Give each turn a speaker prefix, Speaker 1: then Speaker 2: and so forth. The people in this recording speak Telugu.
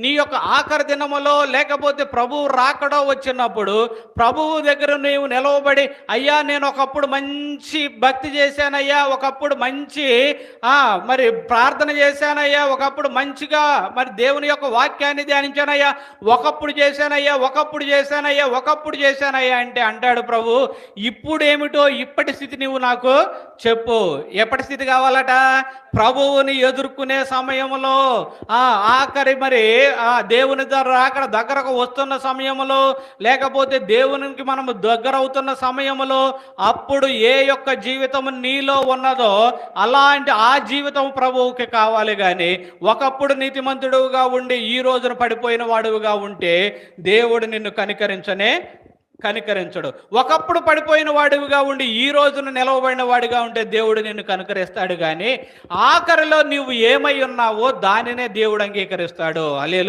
Speaker 1: నీ యొక్క ఆఖరి దినములో లేకపోతే ప్రభువు రాకడో వచ్చినప్పుడు ప్రభువు దగ్గర నీవు నిలవబడి, అయ్యా నేను ఒకప్పుడు మంచి భక్తి చేశానయ్యా, ఒకప్పుడు మంచి మరి ప్రార్థన చేశానయ్యా, ఒకప్పుడు మంచిగా మరి దేవుని యొక్క వాక్యాన్ని ధ్యానించానయ్యా, ఒకప్పుడు చేశానయ్యా, ఒకప్పుడు చేశానయ్యా, ఒకప్పుడు చేశానయ్యా అంటే అంటాడు ప్రభు, ఇప్పుడేమిటో ఇప్పటి స్థితి నువ్వు నాకు చెప్పు. ఎప్పటి స్థితి కావాలట? ప్రభువుని ఎదుర్కొనే సమయంలో, ఆఖరి మరి దేవుని అక్కడ దగ్గరకు వస్తున్న సమయంలో, లేకపోతే దేవునికి మనము దగ్గర అవుతున్న సమయంలో, అప్పుడు ఏ యొక్క జీవితం నీలో ఉన్నదో అలాంటి ఆ జీవితం ప్రభువుకి కావాలి. కానీ ఒకప్పుడు నీతిమంతుడుగా ఉండి ఈ రోజున పడిపోయిన వాడుగా ఉంటే దేవుడు నిన్ను కనికరించడు. ఒకప్పుడు పడిపోయిన వాడివిగా ఉండి ఈ రోజున నిలవబడిన వాడిగా ఉంటే దేవుడు నిన్ను కనికరిస్తాడు. కానీ ఆఖరిలో నీవు ఏమై ఉన్నావో దానినే దేవుడు అంగీకరిస్తాడు. హల్లెలూయా.